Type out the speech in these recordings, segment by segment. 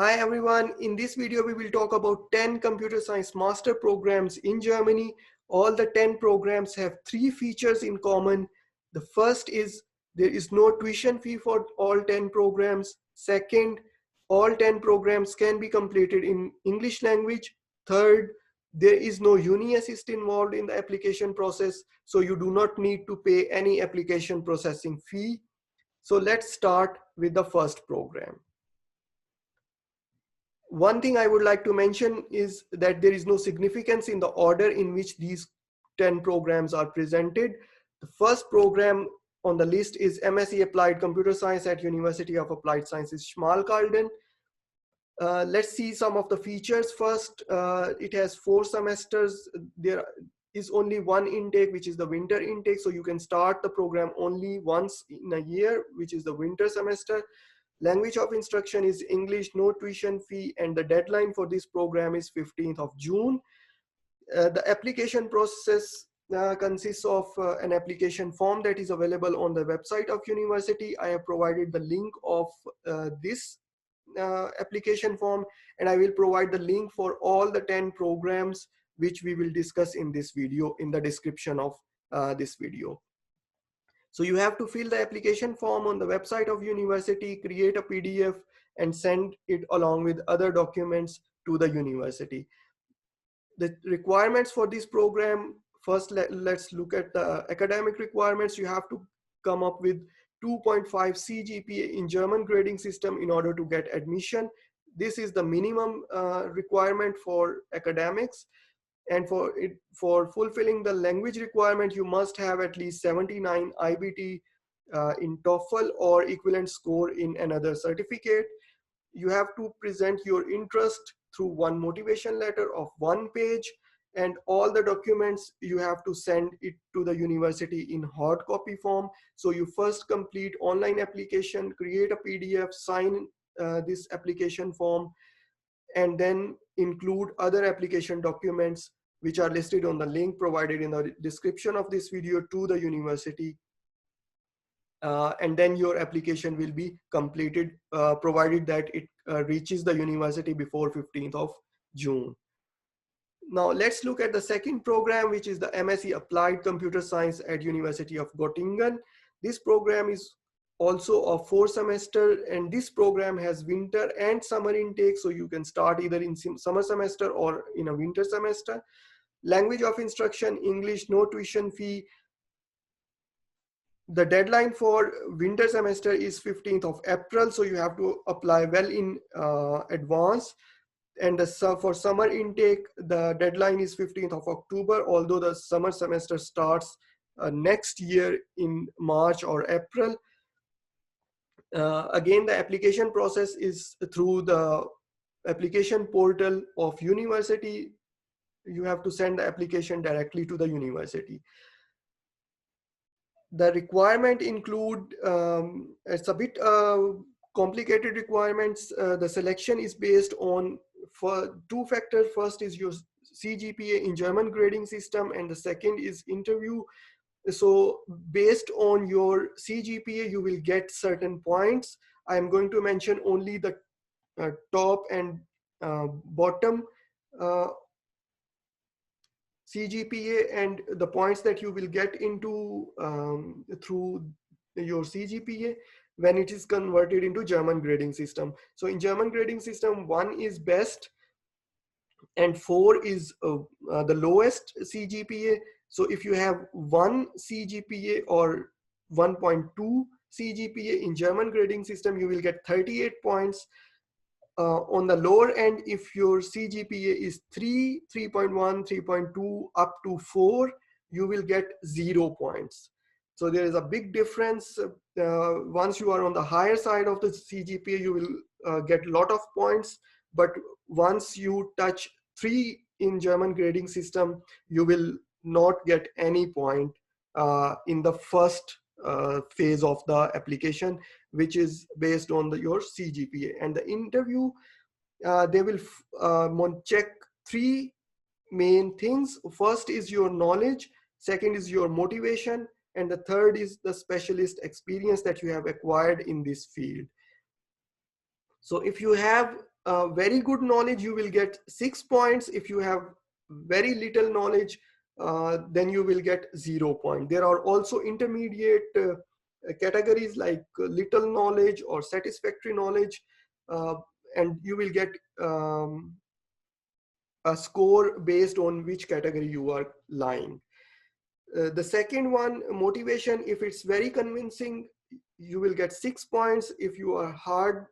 Hi everyone, in this video we will talk about 10 computer science master programs in Germany. All the 10 programs have 3 features in common. The first is there is no tuition fee for all 10 programs. Second, all 10 programs can be completed in English language. Third, there is no uni assist involved in the application process, so you do not need to pay any application processing fee. So let's start with the first program. One thing I would like to mention is that there is no significance in the order in which these 10 programs are presented. The first program on the list is MSc Applied Computer Science at University of Applied Sciences Schmalkalden. Let's see some of the features first. It has 4 semesters. There is only one intake, which is the winter intake. So you can start the program only once in a year, which is the winter semester. Language of instruction is English, no tuition fee, and the deadline for this program is 15th of June. The application process consists of an application form that is available on the website of university. I have provided the link of this application form, and I will provide the link for all the 10 programs which we will discuss in this video in the description of this video. So you have to fill the application form on the website of university, create a PDF and send it along with other documents to the university. The requirements for this program, first let's look at the academic requirements. You have to come up with 2.5 CGPA in German grading system in order to get admission. This is the minimum requirement for academics. And for fulfilling the language requirement, you must have at least 79 IBT in TOEFL or equivalent score in another certificate. You have to present your interest through one motivation letter of 1 page, and all the documents you have to send it to the university in hard copy form. So you first complete online application, create a PDF, sign this application form, and then include other application documents which are listed on the link provided in the description of this video to the university. And then your application will be completed, provided that it reaches the university before 15th of June. Now let's look at the second program, which is the MSc Applied Computer Science at University of Göttingen. This program is also a 4 semester, and this program has winter and summer intake, so you can start either in summer semester or in a winter semester. Language of instruction English, no tuition fee. The deadline for winter semester is 15th of April, so you have to apply well in advance. And for summer intake, the deadline is 15th of October, although the summer semester starts next year in March or April. Again, the application process is through the application portal of university. You have to send the application directly to the university. The requirement include, it's a bit complicated requirements. The selection is based on for 2 factors. First is your CGPA in German grading system, and the second is interview. So based on your CGPA, you will get certain points. I'm going to mention only the top and bottom CGPA and the points that you will get into through your CGPA when it is converted into German grading system. So in German grading system, 1 is best and 4 is the lowest CGPA. So if you have 1 CGPA or 1.2 CGPA in German grading system, you will get 38 points. On the lower end, if your CGPA is 3, 3.1, 3.2 up to 4, you will get 0 points. So there is a big difference. Once you are on the higher side of the CGPA, you will get a lot of points. But once you touch 3 in German grading system, you will not get any point in the first phase of the application, which is based on your CGPA. And the interview, they will check 3 main things. First is your knowledge, second is your motivation, and the third is the specialist experience that you have acquired in this field. So if you have very good knowledge, you will get 6 points. If you have very little knowledge, then you will get 0 point. There are also intermediate categories like little knowledge or satisfactory knowledge, uh, and you will get a score based on which category you are lying. The second one, motivation, if it's very convincing, you will get 6 points. If you are hard,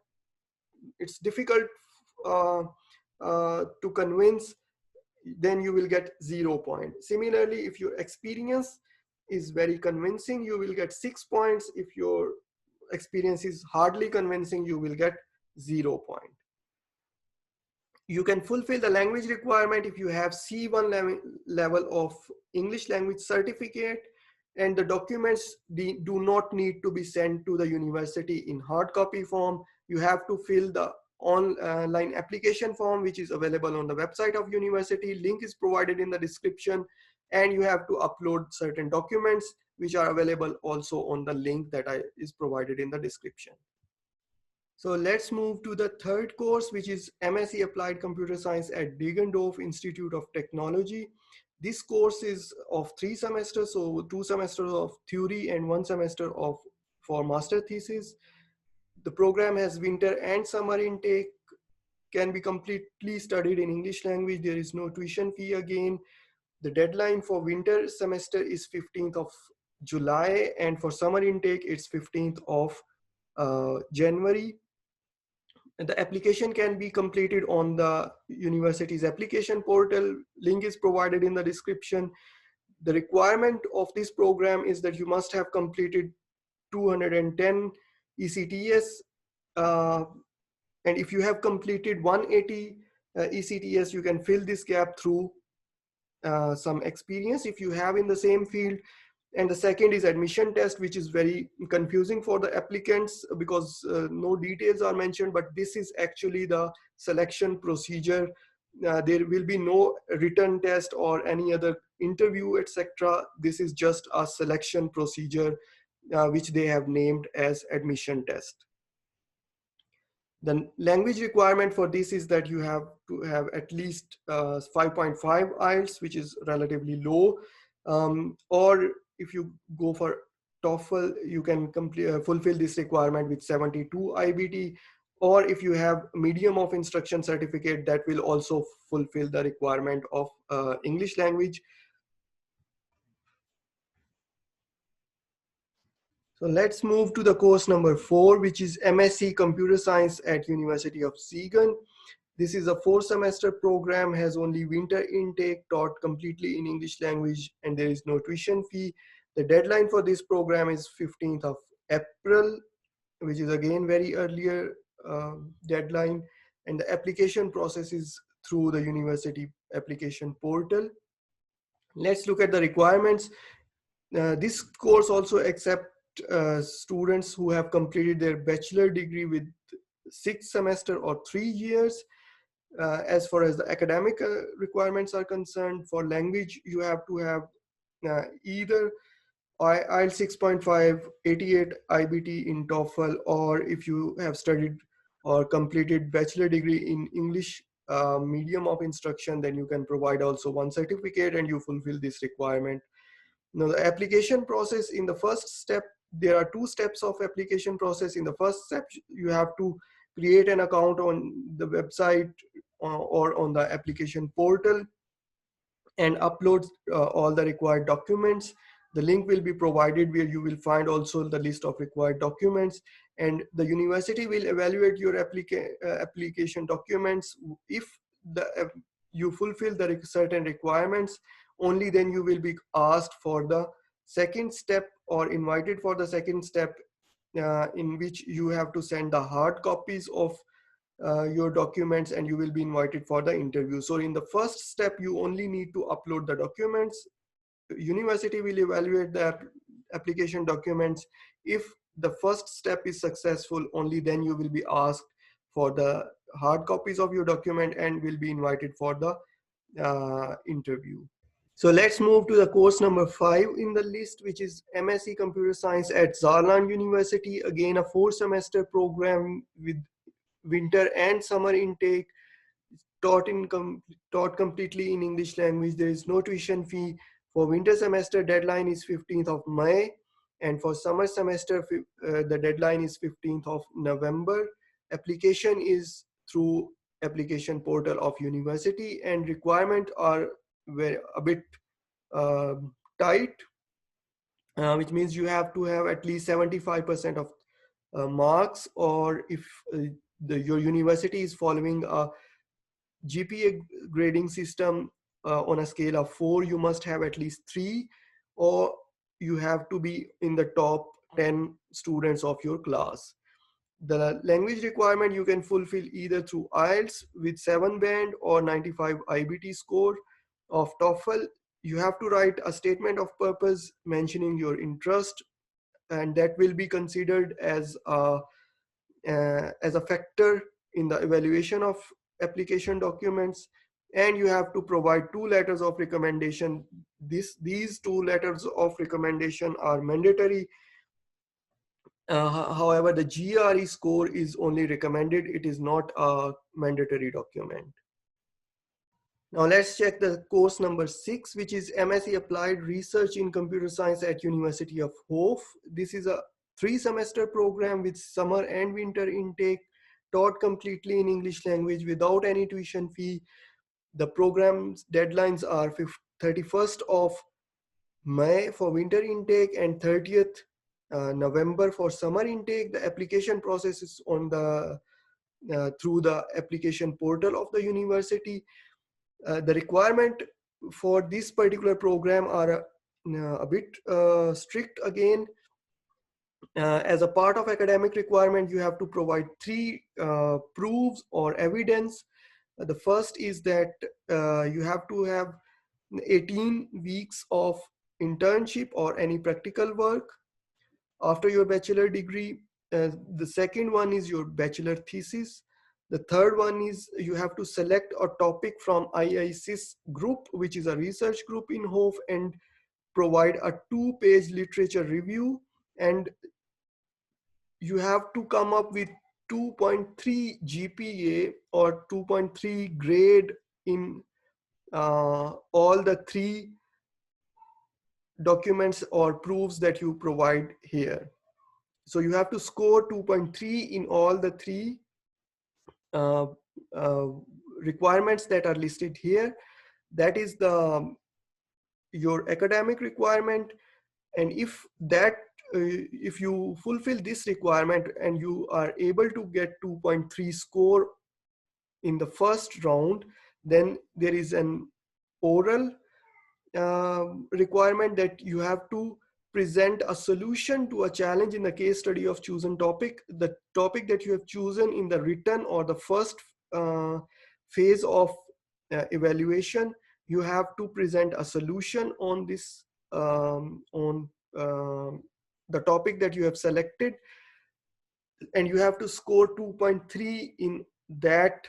it's difficult uh, to convince, then you will get 0 point. Similarly, if your experience is very convincing, you will get 6 points. If your experience is hardly convincing, you will get 0 point. You can fulfill the language requirement if you have C1 level of English language certificate, and the documents do not need to be sent to the university in hard copy form. You have to fill the online application form, which is available on the website of university. Link is provided in the description, and you have to upload certain documents which are available also on the link that is provided in the description. So let's move to the third course, which is MSc Applied Computer Science at Deggendorf Institute of Technology. This course is of 3 semesters, so 2 semesters of theory and 1 semester for master thesis. The program has winter and summer intake, can be completely studied in English language. There is no tuition fee again. The deadline for winter semester is 15th of July, and for summer intake, it's 15th of January. And the application can be completed on the university's application portal. Link is provided in the description. The requirement of this program is that you must have completed 210 ECTS. And if you have completed 180 ECTS, you can fill this gap through some experience if you have in the same field. And the second is admission test, which is very confusing for the applicants because no details are mentioned, but this is actually the selection procedure. There will be no written test or any other interview, etc. This is just a selection procedure which they have named as admission test. The language requirement for this is that you have to have at least 5.5 IELTS, which is relatively low, or if you go for TOEFL, you can fulfill this requirement with 72 IBT, or if you have medium of instruction certificate, that will also fulfill the requirement of English language. So let's move to the course number 4, which is MSc Computer Science at University of Siegen. This is a 4-semester program, has only winter intake, taught completely in English language, and there is no tuition fee. The deadline for this program is 15th of April, which is again very earlier deadline, and the application process is through the university application portal. Let's look at the requirements. This course also accepts students who have completed their bachelor degree with 6 semester or 3 years. As far as the academic requirements are concerned, for language, you have to have either IELTS 6.5, 88 IBT in TOEFL, or if you have studied or completed bachelor degree in English medium of instruction, then you can provide also 1 certificate and you fulfill this requirement. Now, the application process, in the first step, there are 2 steps of application process. In the first step, you have to create an account on the website or on the application portal and upload all the required documents. The link will be provided where you will find also the list of required documents, and the university will evaluate your application documents. If you fulfill the certain requirements, only then you will be asked for the second step or invited for the second step, in which you have to send the hard copies of your documents, and you will be invited for the interview. So in the first step, you only need to upload the documents. University will evaluate the application documents. If the first step is successful, only then you will be asked for the hard copies of your document and will be invited for the interview. So let's move to the course number 5 in the list, which is MSc Computer Science at SAARLAND University. Again, a 4-semester program with winter and summer intake, taught completely in English language. There is no tuition fee. For winter semester, deadline is 15th of May, and for summer semester, the deadline is 15th of November. Application is through application portal of university, and requirement are a bit tight, which means you have to have at least 75% of marks, or if your university is following a GPA grading system on a scale of 4, you must have at least 3, or you have to be in the top 10 students of your class. The language requirement you can fulfill either through IELTS with 7 band or 95 IBT score of TOEFL. You have to write a statement of purpose mentioning your interest, and that will be considered as a factor in the evaluation of application documents. And you have to provide 2 letters of recommendation. These 2 letters of recommendation are mandatory. However, the GRE score is only recommended. It is not a mandatory document. Now let's check the course number 6, which is MSc Applied Research in Computer Science at University of Hof. This is a 3-semester program with summer and winter intake, taught completely in English language without any tuition fee. The program's deadlines are 31st of May for winter intake and 30th November for summer intake. The application process is on the through the application portal of the university. The requirement for this particular program are a bit strict again. As a part of academic requirement, you have to provide 3 proofs or evidence. The first is that you have to have 18 weeks of internship or any practical work after your bachelor degree. The second one is your bachelor thesis. The third one is you have to select a topic from IISIS group, which is a research group in Hof, and provide a 2-page literature review. And you have to come up with 2.3 GPA or 2.3 grade in all the 3 documents or proofs that you provide here. So you have to score 2.3 in all the 3 requirements that are listed here. That is your academic requirement. And if you fulfill this requirement and you are able to get 2.3 score in the first round, then there is an oral requirement that you have to present a solution to a challenge in the case study of chosen topic. The topic that you have chosen in the written or the first phase of evaluation, you have to present a solution on this the topic that you have selected, and you have to score 2.3 in that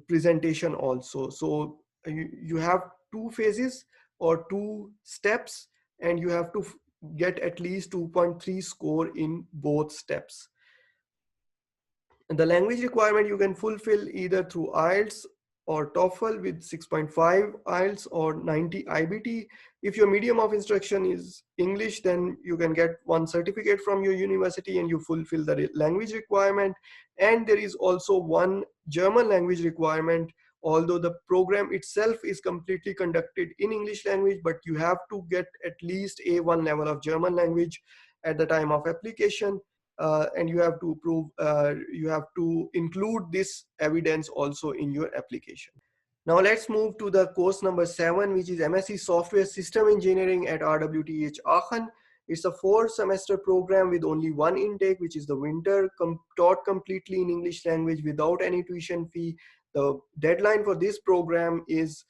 presentation also. So you have 2 phases or 2 steps, and you have to get at least 2.3 score in both steps. And the language requirement you can fulfill either through IELTS or TOEFL with 6.5 IELTS or 90 IBT. If your medium of instruction is English, then you can get 1 certificate from your university and you fulfill the language requirement. And there is also 1 German language requirement, although the program itself is completely conducted in English language, but you have to get at least A1 level of German language at the time of application. And you have to prove, you have to include this evidence also in your application. Now let's move to the course number 7, which is MSc Software System Engineering at RWTH Aachen. It's a 4-semester program with only 1 intake, which is the winter, taught completely in English language without any tuition fee. The deadline for this program is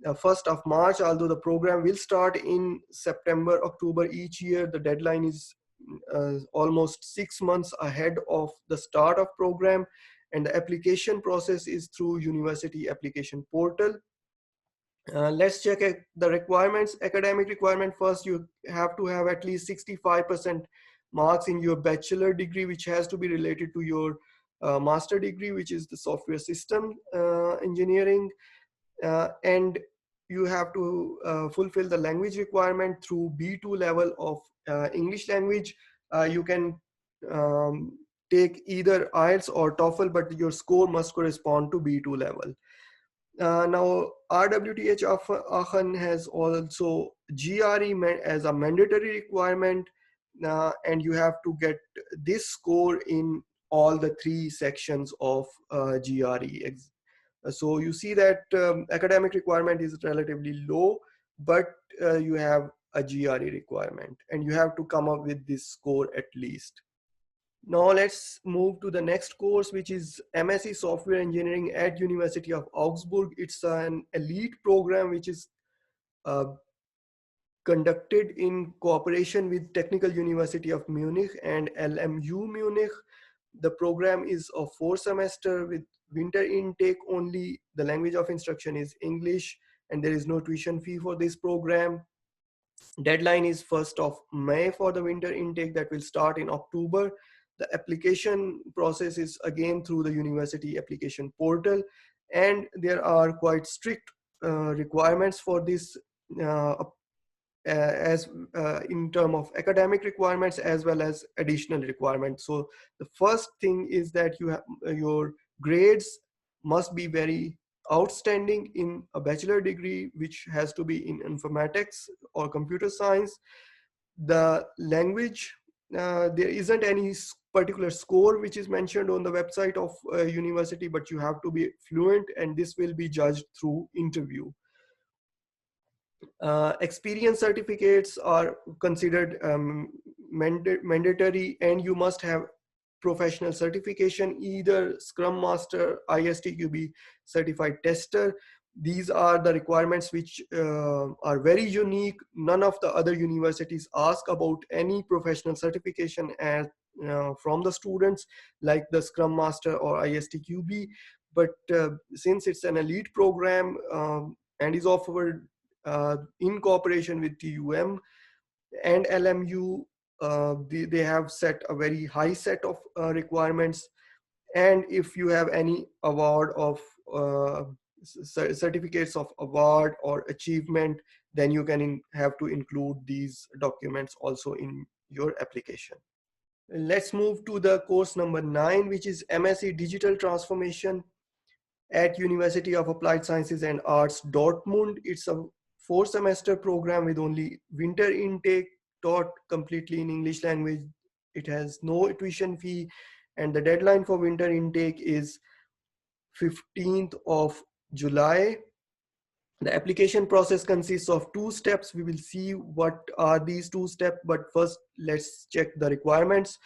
1st of March, although the program will start in September, October each year. The deadline is almost 6 months ahead of the start of program, and the application process is through university application portal. Let's check the requirements. Academic requirement: first, you have to have at least 65% marks in your bachelor degree, which has to be related to your master degree, which is the software system engineering. And you have to fulfill the language requirement through B2 level of English language. You can take either IELTS or TOEFL, but your score must correspond to B2 level. Now, RWTH AACHEN has also GRE as a mandatory requirement, and you have to get this score in all the 3 sections of GRE. So you see that academic requirement is relatively low, but you have a GRE requirement, and you have to come up with this score at least. Now let's move to the next course, which is MSc Software Engineering at University of Augsburg. It's an elite program which is uh, conducted in cooperation with Technical University of Munich and LMU Munich. The program is a 4-semester with winter intake only. The language of instruction is English, and there is no tuition fee for this program. Deadline is 1st of May for the winter intake that will start in October. The application process is again through the university application portal, and there are quite strict requirements for this as in terms of academic requirements as well as additional requirements. So the first thing is that you have your grades must be very outstanding in a bachelor degree, which has to be in informatics or computer science. The language, there isn't any particular score which is mentioned on the website of university, but you have to be fluent, and this will be judged through interview. Experience certificates are considered mandatory, and you must have professional certification, either Scrum Master, ISTQB certified tester. These are the requirements which are very unique. None of the other universities ask about any professional certification as, from the students, like the Scrum Master or ISTQB. But since it's an elite program and is offered in cooperation with TUM and LMU, they have set a very high set of requirements. And if you have any award of certificates of award or achievement, then you can have to include these documents also in your application. Let's move to the course number 9, which is MSc Digital Transformation at University of Applied Sciences and Arts, Dortmund. It's a 4-semester program with only winter intake, taught completely in English language. It has no tuition fee, and the deadline for winter intake is 15th of July. The application process consists of 2 steps. We will see what are these 2 steps, but first let's check the requirements.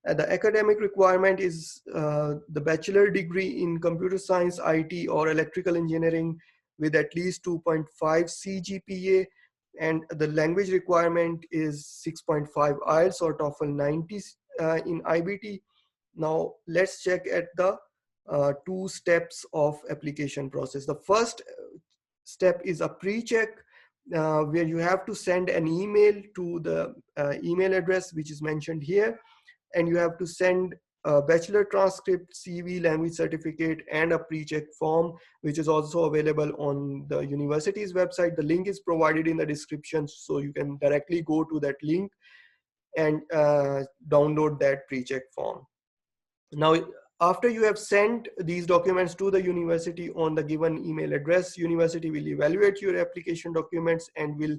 The academic requirement is the bachelor degree in computer science, IT, or electrical engineering with at least 2.5 CGPA, and the language requirement is 6.5 IELTS or TOEFL 90 in IBT. Now let's check at the 2 steps of application process. The first step is a pre-check where you have to send an email to the email address which is mentioned here, and you have to send a bachelor transcript, CV, language certificate, and a pre-check form, which is also available on the university's website. The link is provided in the description, so you can directly go to that link and download that pre-check form. Now, after you have sent these documents to the university on the given email address, university will evaluate your application documents and will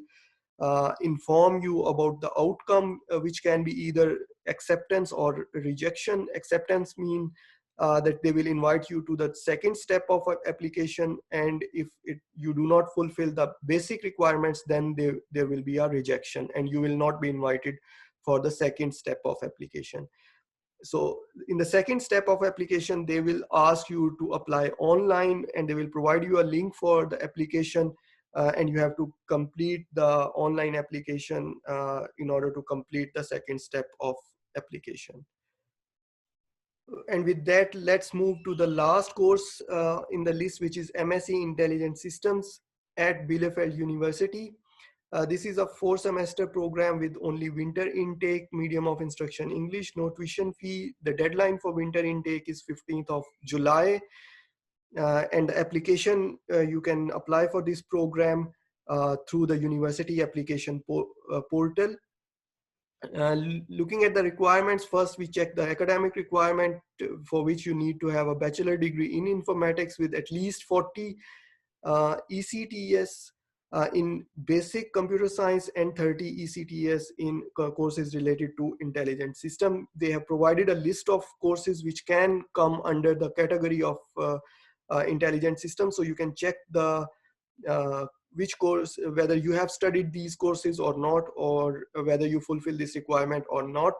inform you about the outcome, which can be either acceptance or rejection. Acceptance means that they will invite you to the second step of application, and if you do not fulfill the basic requirements, then there will be a rejection and you will not be invited for the second step of application. So in the second step of application, they will ask you to apply online, and they will provide you a link for the application, and you have to complete the online application in order to complete the second step of application. And with that, let's move to the last course in the list, which is MSc Intelligent Systems at Bielefeld University. This is a 4-semester program with only winter intake, medium of instruction English, no tuition fee. The deadline for winter intake is 15th of July. And the application, you can apply for this program through the university application portal. Looking at the requirements, first we check the academic requirement, for which you need to have a bachelor degree in informatics with at least 40 ECTS in basic computer science and 30 ECTS in courses related to intelligent system. They have provided a list of courses which can come under the category of intelligent system, so you can check the which course, whether you have studied these courses or not, or whether you fulfill this requirement or not.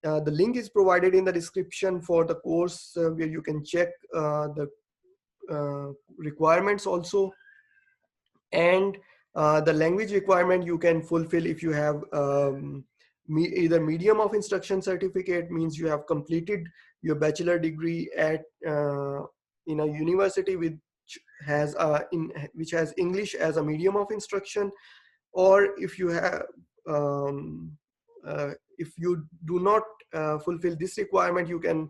The link is provided in the description for the course, where you can check the requirements also. And the language requirement you can fulfill if you have either medium of instruction certificate, means you have completed your bachelor degree at in a university which has English as a medium of instruction, or if you have if you do not fulfill this requirement, you can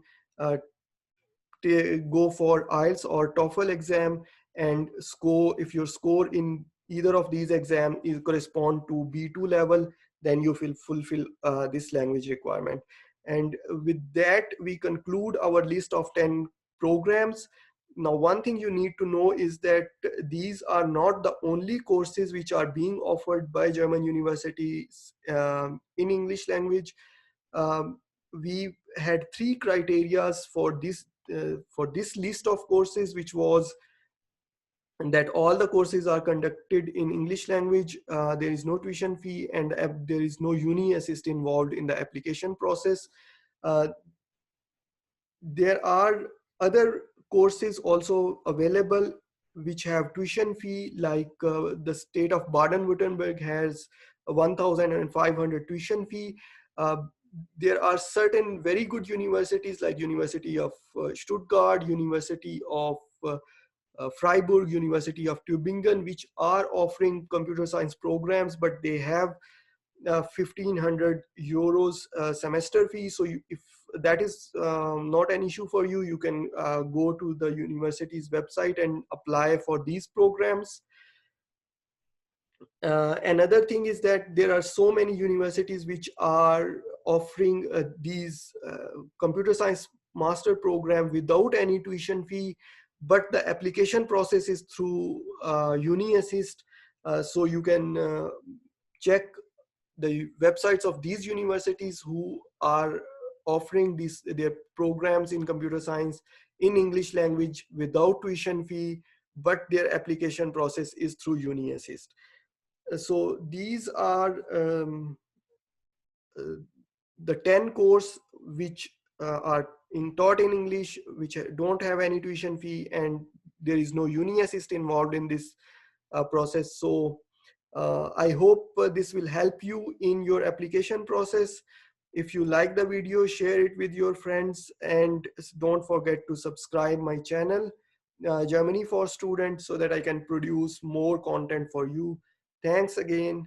go for IELTS or TOEFL exam and score. If your score in either of these exams is correspond to B2 level, then you will fulfill this language requirement. And with that, we conclude our list of 10 programs. Now, one thing you need to know is that these are not the only courses which are being offered by German universities in English language. We had 3 criteria for this list of courses, which was that all the courses are conducted in English language, there is no tuition fee, and there is no uni assist involved in the application process. There are other courses also available which have tuition fee, like the state of Baden-Württemberg has 1,500 tuition fee. There are certain very good universities like University of Stuttgart, University of Freiburg, University of Tübingen, which are offering computer science programs, but they have 1,500 euros semester fee. So if that is not an issue for you, you can go to the university's website and apply for these programs. Another thing is that there are so many universities which are offering these computer science master program without any tuition fee, but the application process is through Uni Assist. So you can check the websites of these universities who are offering their programs in computer science in English language without tuition fee, but their application process is through Uni Assist. So these are the 10 courses which are taught in English, which don't have any tuition fee, and there is no Uni Assist involved in this process. So I hope this will help you in your application process. If you like the video, share it with your friends, and don't forget to subscribe my channel, Germany for Students, so that I can produce more content for you. Thanks again.